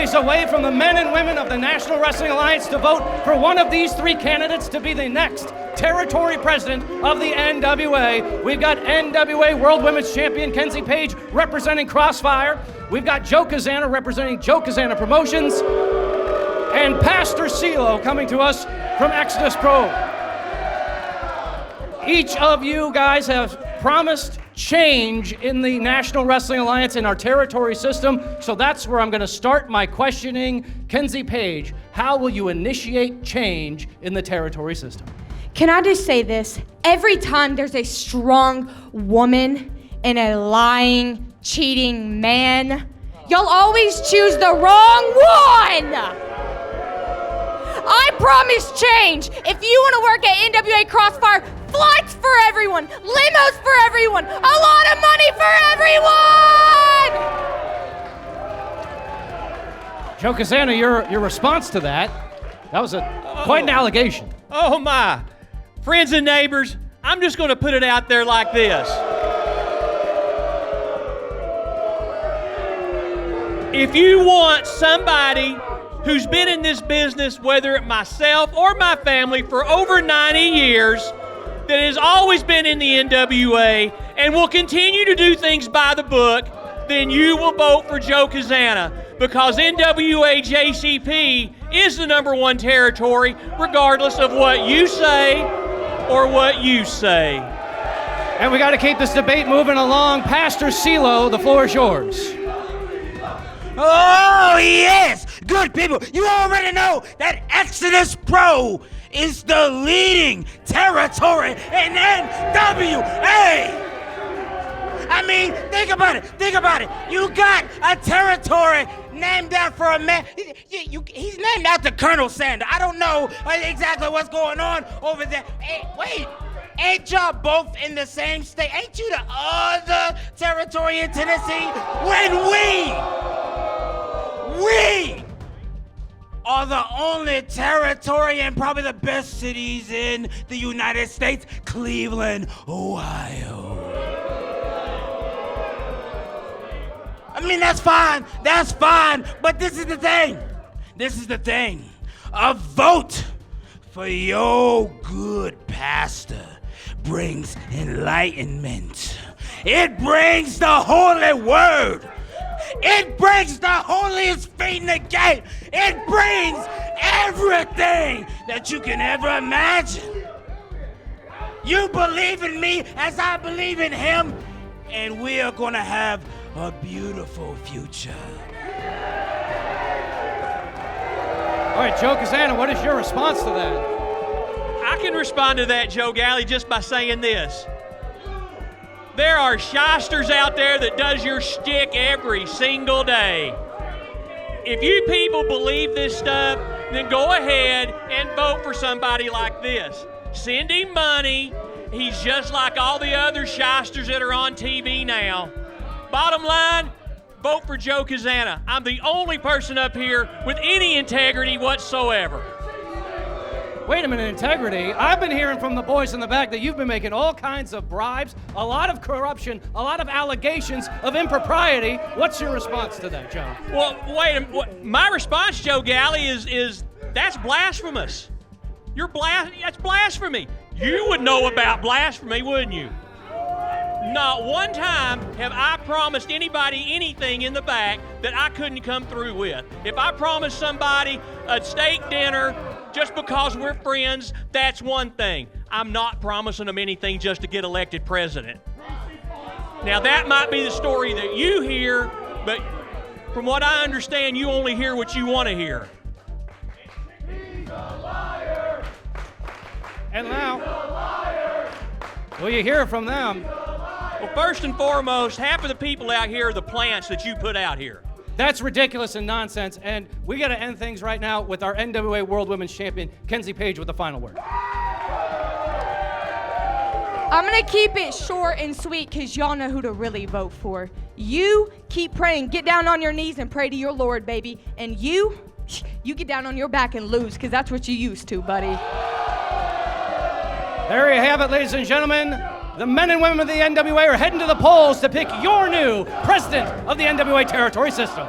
choice away from the men and women of the National Wrestling Alliance to vote for one of these three candidates to be the next territory president of the NWA. We've got NWA World Women's Champion Kenzie Paige representing Crossfire. We've got Joe Cazana representing Joe Cazana Promotions. And Pastor CeeLo coming to us from Exodus Pro. Each of you guys have promised change in the National Wrestling Alliance in our territory system, so that's where I'm going to start my questioning. Kenzie Paige, how will you initiate change in the territory system? Can I just say this? Every time there's a strong woman and a lying, cheating man, y'all always choose the wrong one! I promise change. If you want to work at NWA Crossfire, flights for everyone, limos for everyone, a lot of money for everyone! Joe Cazana, your response to that was quite an allegation. Oh my. Friends and neighbors, I'm just going to put it out there like this. If you want somebody who's been in this business, whether it's myself or my family, for over 90 years, that has always been in the NWA and will continue to do things by the book, then you will vote for Joe Cazana, because NWA JCP is the #1 territory, regardless of what you say or what you say. And we got to keep this debate moving along. Pastor CeeLo, the floor is yours. Oh, yes! Good people, you already know that Exodus Pro is the leading territory in NWA! I mean, think about it. You got a territory named after a man. He's named after Colonel Sanders. I don't know exactly what's going on over there. Hey, wait. Ain't y'all both in the same state? Ain't you the other territory in Tennessee? When we are the only territory and probably the best cities in the United States, Cleveland, Ohio. I mean, that's fine, but this is the thing. A vote for your good pastor brings enlightenment. It brings the holy word. It brings the holiest feet in the gate. It brings everything that you can ever imagine. You believe in me as I believe in him, and we are gonna have a beautiful future. All right, Joe Cazana, what is your response to that? I can respond to that, Joe Galley, just by saying this. There are shysters out there that does your shtick every single day. If you people believe this stuff, then go ahead and vote for somebody like this. Send him money. He's just like all the other shysters that are on TV now. Bottom line, vote for Joe Cazana. I'm the only person up here with any integrity whatsoever. Wait a minute, integrity? I've been hearing from the boys in the back that you've been making all kinds of bribes, a lot of corruption, a lot of allegations of impropriety. What's your response to that, Joe? Well, wait a minute. My response, Joe Galley, is that's blasphemous. That's blasphemy. You would know about blasphemy, wouldn't you? Not one time have I promised anybody anything in the back that I couldn't come through with. If I promised somebody a steak dinner just because we're friends, that's one thing. I'm not promising them anything just to get elected president. Now, that might be the story that you hear, but from what I understand, you only hear what you want to hear. He's a liar. And now, will you hear from them? Well, first and foremost, half of the people out here are the plants that you put out here. That's ridiculous and nonsense, and we got to end things right now with our NWA World Women's Champion, Kenzie Paige, with the final word. I'm going to keep it short and sweet because y'all know who to really vote for. You keep praying. Get down on your knees and pray to your Lord, baby. And you get down on your back and lose because that's what you used to, buddy. There you have it, ladies and gentlemen. The men and women of the NWA are heading to the polls to pick your new president of the NWA territory system.